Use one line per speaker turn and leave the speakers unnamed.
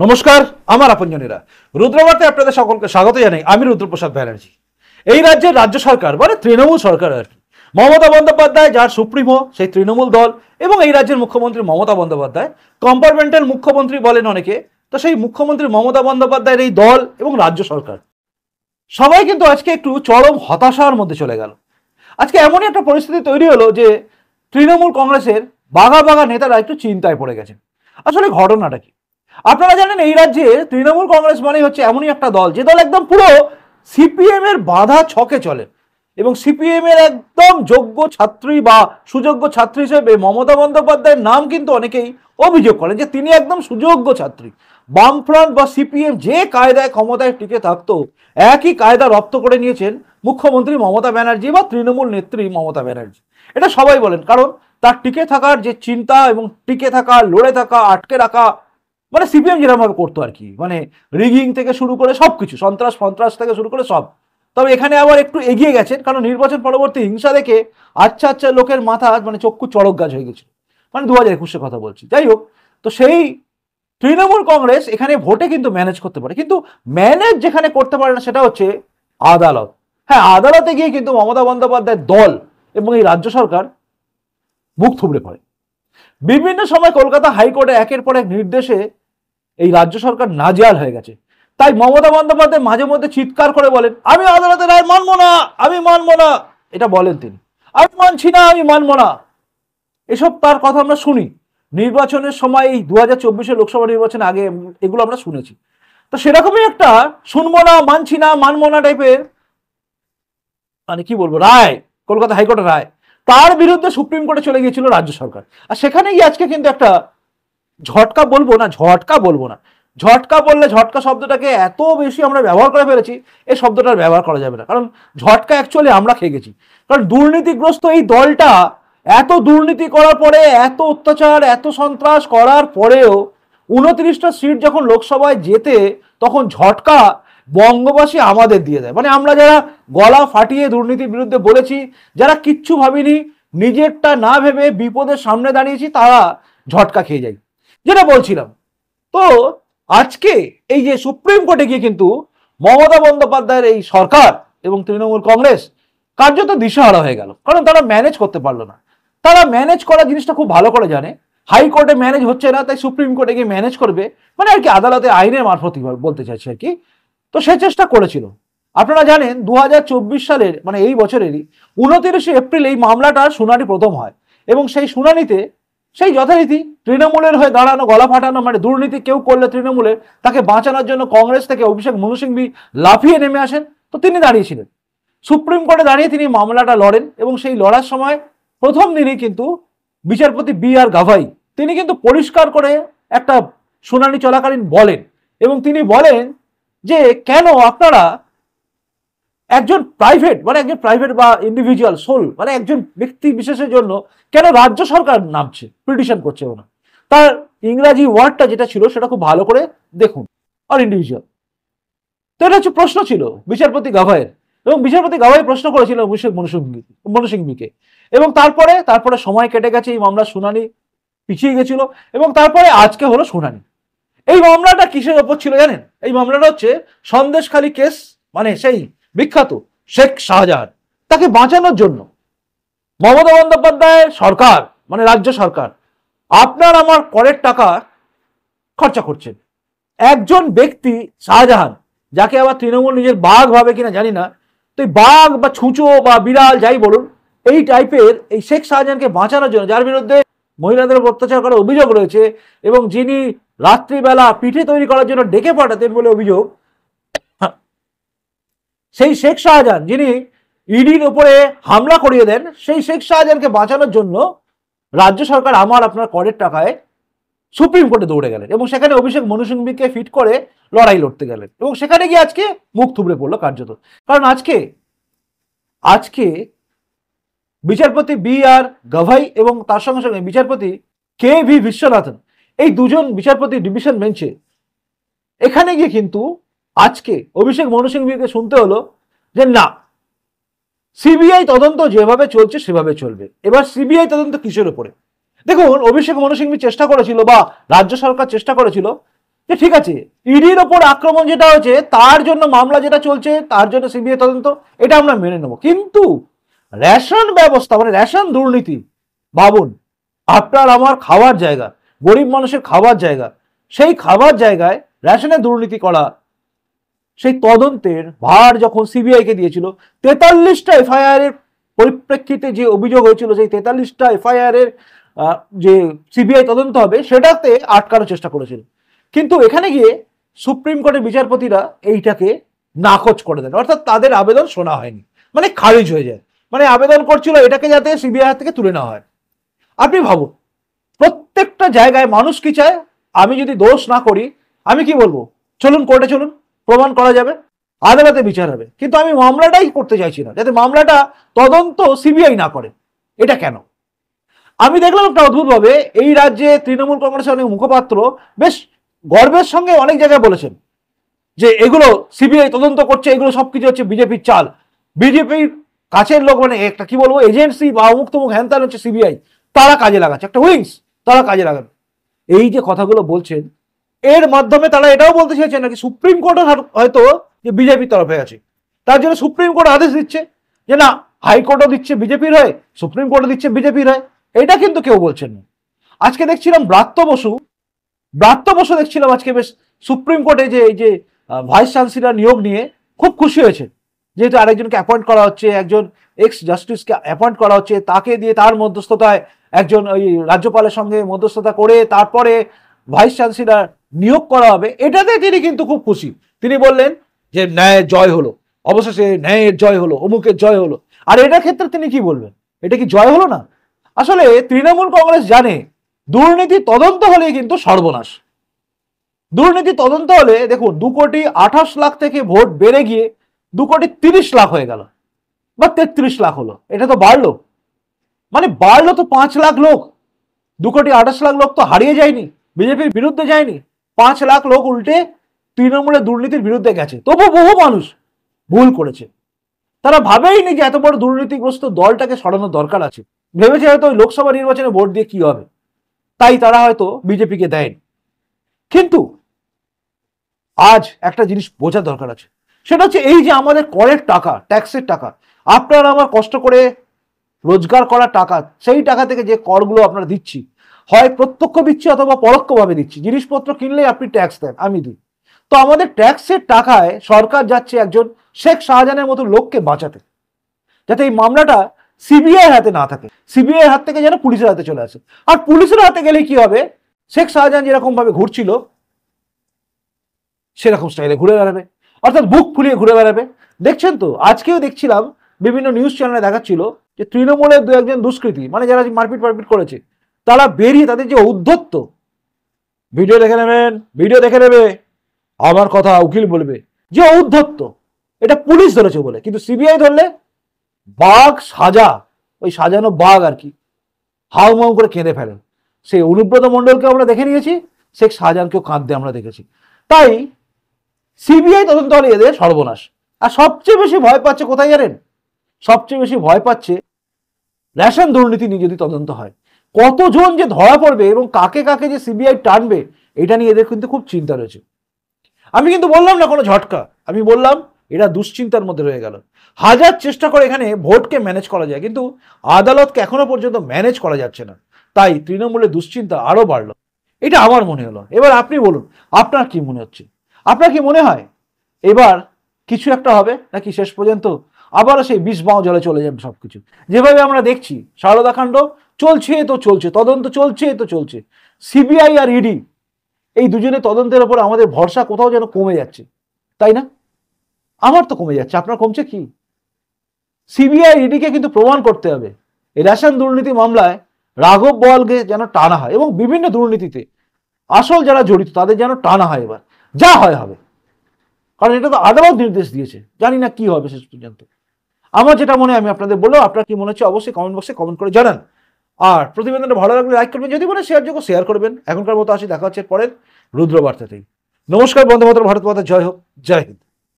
নমস্কার, আমার আপনজনেরা রুদ্রবার্তায় আপনাদের সকলকে স্বাগত জানাই। আমি রুদ্রপ্রসাদ ব্যানার্জি। এই রাজ্যের রাজ্য সরকার মানে তৃণমূল সরকার আর কি, মমতা বন্দ্যোপাধ্যায় যার সুপ্রিমো সেই তৃণমূল দল, এবং এই রাজ্যের মুখ্যমন্ত্রী মমতা বন্দ্যোপাধ্যায় কম্পার্টমেন্টাল মুখ্যমন্ত্রী বলেন অনেকে। তো সেই মুখ্যমন্ত্রী মমতা বন্দ্যোপাধ্যায়ের এই দল এবং রাজ্য সরকার সবাই কিন্তু আজকে একটু চরম হতাশার মধ্যে চলে গেল। আজকে এমনই একটা পরিস্থিতি তৈরি হলো যে তৃণমূল কংগ্রেসের বাঘা বাঘা নেতারা একটু চিন্তায় পড়ে গেছেন। আসলে ঘটনাটা কি আপনারা জানেন, এই রাজ্যে তৃণমূল কংগ্রেস মানে হচ্ছে এমনই একটা দল যে দল একদম পুরো সিপিএম এর বাধা ছকে চলে, এবং সিপিএম এর একদম যোগ্য ছাত্রী বা সুযোগ্য ছাত্রী হিসেবে মমতা বন্দ্যোপাধ্যায়ের নাম কিন্তু অনেকেই অভিযোগ করেন যে তিনি একদম সুযোগ্য ছাত্রী। বামফ্রন্ট বা সিপিএম যে কায়দায় ক্ষমতায় টিকে থাকতো একই কায়দা রপ্ত করে নিয়েছেন মুখ্যমন্ত্রী মমতা ব্যানার্জি বা তৃণমূল নেত্রী মমতা ব্যানার্জি। এটা সবাই বলেন, কারণ তার টিকে থাকার যে চিন্তা এবং টিকে থাকা, লড়ে থাকা, আটকে রাখা, মানে সিপিএম যেরকমভাবে করতো আর কি, মানে রিগিং থেকে শুরু করে সবকিছু, সন্ত্রাস ফন্ত্রাস থেকে শুরু করে সব। তবে এখানে আবার একটু এগিয়ে গেছেন, কারণ নির্বাচন পরবর্তী হিংসা দেখে আচ্ছা আচ্ছা লোকের মাথা মানে চক্ষু চড়ক গাছ হয়ে গেছিল, মানে 2021-এর কথা বলছি। যাই হোক, তো সেই তৃণমূল কংগ্রেস এখানে ভোটে কিন্তু ম্যানেজ করতে পারে, কিন্তু ম্যানেজ যেখানে করতে পারে না সেটা হচ্ছে আদালত। হ্যাঁ, আদালতে গিয়ে কিন্তু মমতা বন্দ্যোপাধ্যায়ের দল এবং এই রাজ্য সরকার মুখ থুবড়ে পড়ে। বিভিন্ন সময় কলকাতা হাইকোর্টে একের পর এক নির্দেশে এই রাজ্য সরকার নাজেহাল হয়ে গেছে। তাই মমতা বন্দ্যোপাধ্যায় মাঝে মধ্যে চিৎকার করে বলেন, আমি আদালতের রায় মানবো না, আমি মানবো না। এটা বলেন তিনি, আমি মানছি না, আমি মানবো না। এসব তার কথা আমরা শুনি নির্বাচনের সময়, এই 2024-এর লোকসভা নির্বাচনের আগে এগুলো আমরা শুনেছি। তো সেরকমই একটা শুনবো না, মানছি না, মানবো না টাইপের মানে কি বলবো রায়, কলকাতা হাইকোর্টের রায়, তার বিরুদ্ধে সুপ্রিম কোর্টে চলে গিয়েছিল রাজ্য সরকার। আর সেখানে গিয়ে আজকে কিন্তু একটা ঝটকা বলবো না, ঝটকা বললে ঝটকা শব্দটাকে এত বেশি আমরা ব্যবহার করে ফেলেছি, এই শব্দটার ব্যবহার করা যাবে না, কারণ ঝটকা অ্যাকচুয়ালি আমরা খেয়ে গেছি। কারণ দুর্নীতিগ্রস্ত এই দলটা এত দুর্নীতি করার পরে, এত অত্যাচার, এত সন্ত্রাস করার পরেও 29টা সিট যখন লোকসভায় যেতে, তখন ঝটকা বঙ্গবাসী আমাদের দিয়ে দেয়। মানে আমরা যারা গলা ফাটিয়ে দুর্নীতির বিরুদ্ধে বলেছি, যারা কিচ্ছু ভাবিনি, নিজেরটা না ভেবে বিপদের সামনে দাঁড়িয়েছি, তারা ঝটকা খেয়ে যায়। যেটা বলছিলাম, তো আজকে এই যে সুপ্রিম কোর্টে গিয়ে কিন্তু মমতা বন্দ্যোপাধ্যায়ের এই সরকার এবং তৃণমূল কংগ্রেস কার্যত দিশাহারা হয়ে গেল, কারণ তারা ম্যানেজ করতে পারলো না। তারা ম্যানেজ করা জিনিসটা খুব ভালো করে জানে। হাইকোর্টে ম্যানেজ হচ্ছে না, তাই সুপ্রিম কোর্টে গিয়ে ম্যানেজ করবে, মানে আর কি আদালতে আইনের মারফত বলতে চাইছে আর কি। তো সে চেষ্টা করেছিল। আপনারা জানেন 2024 সালের মানে এই বছরেরই 29শে এপ্রিল এই মামলাটার শুনানি প্রথম হয়, এবং সেই শুনানিতে সেই যথারীতি তৃণমূলের হয়ে দাঁড়ানো, গলা ফাটানো, মানে দুর্নীতি কেউ করলে তৃণমূলের, তাকে বাঁচানোর জন্য কংগ্রেস থেকে অভিষেক মনু সিংভি লাফিয়ে নেমে আসেন। তো তিনি দাঁড়িয়েছিলেন সুপ্রিম কোর্টে, দাঁড়িয়ে তিনি মামলাটা লড়েন, এবং সেই লড়ার সময় প্রথম দিনই কিন্তু বিচারপতি BR গাভাই তিনি কিন্তু পরিষ্কার করে একটা শুনানি চলাকালীন বলেন, এবং তিনি বলেন যে কেন আপনারা একজন প্রাইভেট বা ইন্ডিভিজুয়াল সোল, মানে একজন ব্যক্তি বিশেষের জন্য কেন রাজ্য সরকার নামছে, পিটিশন করছে ওনা। তার ইংরাজি ওয়ার্ডটা যেটা ছিল সেটা খুব ভালো করে দেখুন, আর ইন্ডিভিজুয়াল। তো এটা হচ্ছে প্রশ্ন ছিল বিচারপতি গাভাইয়ের, এবং বিচারপতি গাভাই প্রশ্ন করেছিল অভিষেক মনু সিংভিকে, এবং তারপরে সময় কেটে গেছে, এই মামলার শুনানি পিছিয়ে গেছিল, এবং তারপরে আজকে হলো শুনানি। এই মামলাটা কিসের ওপর ছিল জানেন? এই মামলাটা হচ্ছে সন্দেশখালী কেস, মানে সেই বিখ্যাত শেখ শাহজাহান, তাকে বাঁচানোর জন্য মমতা বন্দ্যোপাধ্যায়ের সরকার মানে রাজ্য সরকার আপনার আমার করের টাকা খরচা করছেন। একজন ব্যক্তি শাহজাহান, যাকে আবার তৃণমূল নিজের বাঘ ভাবে কিনা জানি না, তো এই বাঘ বা ছুঁচো বা বিড়াল যাই বলুন, এই টাইপের এই শেখ শাহজাহানকে বাঁচানোর জন্য, যার বিরুদ্ধে মহিলাদের উপর অত্যাচার করার অভিযোগ রয়েছে, এবং যিনি রাত্রিবেলা পিঠে তৈরি করার জন্য ডেকে পাঠাতেন বলে অভিযোগ, সেই শেখ শাহজাহান যিনি ইডির উপরে হামলা করিয়ে দেন, সেই শেখ শাহজাহানকে বাঁচানোর জন্য রাজ্য সরকার আমার আপনার করের টাকায় সুপ্রিম কোর্টে দৌড়ে গেলেন, এবং সেখানে অভিষেক মনু সিংভিকে ফিট করে লড়াই লড়তে গেলেন, এবং সেখানে গিয়ে আজকে মুখ থুবড়ে পড়লো কার্যত। কারণ আজকে বিচারপতি BR গাভাই এবং তার সঙ্গে সঙ্গে বিচারপতি KV বিশ্বনাথন, এই দুজন বিচারপতি ডিভিশন বেঞ্চে এখানে গিয়ে কিন্তু আজকে অভিষেক মনু সিংভিকে শুনতে হলো যে না, সিবিআই তদন্ত যেভাবে চলছে সেভাবে চলবে। এবার সিবিআই তদন্ত কিসের উপরে? দেখুন, অভিষেক মনু সিংভি চেষ্টা করেছিল বা রাজ্য সরকার চেষ্টা করেছিল যে ঠিক আছে, ইডির ওপর আক্রমণ যেটা হয়েছে তার জন্য মামলা যেটা চলছে তার জন্য সিবিআই তদন্ত, এটা আমরা মেনে নেব। কিন্তু রেশন ব্যবস্থা মানে রেশন দুর্নীতি, ভাবুন আপনার আমার খাওয়ার জায়গা, গরিব মানুষের খাওয়ার জায়গা, সেই খাবার জায়গায় রেশনের দুর্নীতি করা, সেই তদন্তের ভার যখন সিবিআইকে দিয়েছিল, 43টা এফআইআর এর পরিপ্রেক্ষিতে যে অভিযোগ হয়েছিল, সেই 43টা এফআইআর এর যে সিবিআই তদন্ত হবে সেটাতে আটকানোর চেষ্টা করেছিল। কিন্তু এখানে গিয়ে সুপ্রিম কোর্টের বিচারপতিরা এইটাকে নাকচ করে দেন, অর্থাৎ তাদের আবেদন শোনা হয়নি, মানে খারিজ হয়ে যায়। মানে আবেদন করছিল এটাকে যাতে সিবিআই হাত থেকে তুলে নেওয়া হয়। আপনি ভাবুন, প্রত্যেকটা জায়গায় মানুষ কি চায়, আমি যদি দোষ না করি আমি কি বলবো, চলুন কোর্টে চলুন, প্রমাণ করা যাবে, আদালতে বিচার হবে। কিন্তু আমি মামলাটাই করতে চাইছি না, যাতে মামলাটা তদন্ত সিবিআই না করে। এটা কেন? আমি দেখলাম একটা অদ্ভুত ভাবে এই রাজ্যে তৃণমূল কংগ্রেসের অনেক মুখপাত্র বেশ গর্বের সঙ্গে অনেক জায়গায় বলেছেন যে এগুলো সিবিআই তদন্ত করছে, এগুলো সবকিছু হচ্ছে বিজেপির চাল, বিজেপির কাছের লোক, মানে একটা কি বলবো এজেন্সি বা অমুক তমুক হ্যানত্যান হচ্ছে সিবিআই, তারা কাজে লাগাচ্ছে, একটা উইংস, তারা কাজে লাগান। এই যে কথাগুলো বলছেন, এর মাধ্যমে তারা এটাও বলতে চাইছেন নাকি সুপ্রিম কোর্টের হয়তো যে বিজেপির তরফে আছে, তার জন্য সুপ্রিম কোর্ট আদেশ দিচ্ছে যে না, হাইকোর্টও দিচ্ছে বিজেপির হয়, সুপ্রিম কোর্টও দিচ্ছে বিজেপির হয়। এটা কিন্তু কেউ বলছেন না। আজকে দেখছিলাম ব্রাত্য বসু দেখছিলাম আজকে বেশ সুপ্রিম কোর্টে যে এই যে ভাইস চ্যান্সেলর নিয়োগ নিয়ে খুব খুশি হয়েছে, যেহেতু আরেকজনকে অ্যাপয়েন্ট করা হচ্ছে, একজন এক্স জাস্টিসকে অ্যাপয়েন্ট করা হচ্ছে, তাকে দিয়ে তার মধ্যস্থতায় একজন ওই রাজ্যপালের সঙ্গে মধ্যস্থতা করে তারপরে ভাইস চ্যান্সেলর নিয়োগ করা হবে। এটাতে তিনি কিন্তু খুব খুশি। তিনি বললেন যে ন্যায়ের জয় হলো, অবশেষে ন্যায়ের জয় হলো, অমুকের জয় হলো। আর এটার ক্ষেত্রে তিনি কি বলবেন, এটা কি জয় হলো না? আসলে তৃণমূল কংগ্রেস জানে দুর্নীতি তদন্ত হলে কিন্তু সর্বনাশ। দুর্নীতি তদন্ত হলে দেখুন 2,28,00,000 থেকে ভোট বেড়ে গিয়ে 2,30,00,000 হয়ে গেল বা 33 লাখ হলো। এটা তো বাড়লো, মানে বাড়লো তো 5 লাখ লোক, 2,28,00,000 লোক তো হারিয়ে যায়নি, বিজেপির বিরুদ্ধে যায়নি, 5 লাখ লোক উল্টে তৃণমূলের দুর্নীতির বিরুদ্ধে গেছে। তবু বহু মানুষ ভুল করেছে, তারা ভাবেইনি যে এত বড় দুর্নীতিগ্রস্ত দলটাকে সরানোর দরকার আছে, ভেবেছে হয়তো ওই লোকসভা নির্বাচনে ভোট দিয়ে কি হবে, তাই তারা হয়তো বিজেপিকে দেয়নি। কিন্তু আজ একটা জিনিস বোঝার দরকার আছে, সেটা হচ্ছে এই যে আমাদের করের টাকা, ট্যাক্সের টাকা, আপনারা আমার কষ্ট করে রোজগার করা টাকা, সেই টাকা থেকে যে করগুলো আপনারা দিচ্ছি, হয় প্রত্যক্ষ দিচ্ছি অথবা পরোক্ষভাবে দিচ্ছি। জিনিসপত্র কিনলেই আপনি ট্যাক্স দেন, আমি দিই। তো আমাদের ট্যাক্সের টাকায় সরকার যাচ্ছে একজন শেখ শাহজাহানের মতো লোককে বাঁচাতে, যাতে এই মামলাটা সিবিআই হাতে না থাকে, সিবিআই হাত থেকে যেন পুলিশের হাতে চলে আসে। আর পুলিশের হাতে গেলে কি হবে, শেখ শাহজাহান যেরকম ভাবে ঘুরছিল সেরকম স্টাইলে ঘুরে বেড়াবে, অর্থাৎ বুক ফুলিয়ে ঘুরে বেড়াবে। দেখছেন তো, আজকেও দেখছিলাম বিভিন্ন নিউজ চ্যানেলে দেখাচ্ছিল যে তৃণমূলের 2-1 দুষ্কৃতী, মানে যারা মারপিট করেছে, তারা বেরিয়ে তাদের যে উদ্ধত্ত, ভিডিও দেখে নেবে, আমার কথা উকিল বলবে, যে উদ্ধত্ত, এটা পুলিশ ধরেছে বলে, কিন্তু সিবিআই ধরলে বাঘ সাজা, ওই সাজানো বাঘ আর কি, হাউ মাউ করে কেঁদে ফেলেন। সেই অনুব্রত মণ্ডলকে আমরা দেখে নিয়েছি, শেখ শাহজাহানকেও কাঁদতে আমরা দেখেছি। তাই সিবিআই তদন্ত হলে এদের সর্বনাশ। আর সবচেয়ে বেশি ভয় পাচ্ছে কোথায় জানেন, সবচেয়ে বেশি ভয় পাচ্ছে রেশন দুর্নীতি নিয়ে যদি তদন্ত হয়, কতজন যে ধরা পড়বে এবং কাকে কাকে যে সিবিআই টানবে, এটা নিয়ে এদের কিন্তু খুব চিন্তা রয়েছে। আমি কিন্তু বললাম না কোনো ঝটকা, আমি বললাম এরা দুশ্চিন্তার মধ্যে রয়ে গেল। হাজার চেষ্টা করে এখানে ভোটকে ম্যানেজ করা যায়, কিন্তু আদালতকে এখনো পর্যন্ত ম্যানেজ করা যাচ্ছে না, তাই তৃণমূলের দুশ্চিন্তা আরো বাড়লো। এটা আমার মনে হলো। এবার আপনি বলুন, আপনার কি মনে হচ্ছে? আপনার কি মনে হয় এবার কিছু একটা হবে, নাকি শেষ পর্যন্ত আবারও সেই বিষ বাও জলে চলে যাবে সবকিছু? যেভাবে আমরা দেখছি সারদা কাণ্ড চলছে তো চলছে, তদন্ত চলছে তো চলছে, সিবিআই আর ইডি এই দুজনের তদন্তের উপর আমাদের ভরসা কোথাও যেন কমে যাচ্ছে, তাই না? আমার তো কমে যাচ্ছে, আপনার কমছে কি? সিবিআই ইডিকে কিন্তু প্রমাণ করতে হবে এই রেশন দুর্নীতি মামলায় রাঘব বোয়ালকে যেন টানা হয়, এবং বিভিন্ন দুর্নীতিতে আসল যারা জড়িত তাদের যেন টানা হয়। এবার যা হয় হবে, কারণ এটা তো আদালত নির্দেশ দিয়েছে, জানি না কি হবে শেষ পর্যন্ত। আমার যেটা মনে হয় আমি আপনাদের বললাম, আপনার কি মনে হচ্ছে অবশ্যই কমেন্ট বক্সে কমেন্ট করে জানান। আর প্রতিবেদনটা ভালো লাগলে লাইক করবেন, যদি মনে শেয়ার যোগ্য শেয়ার করবেন। এখনকার মতো আসি, দেখা হচ্ছে পরের রুদ্র বার্তাতেই। নমস্কার, বন্দে মাতরম, ভারত মাতা জয় হোক, জয় হিন্দ।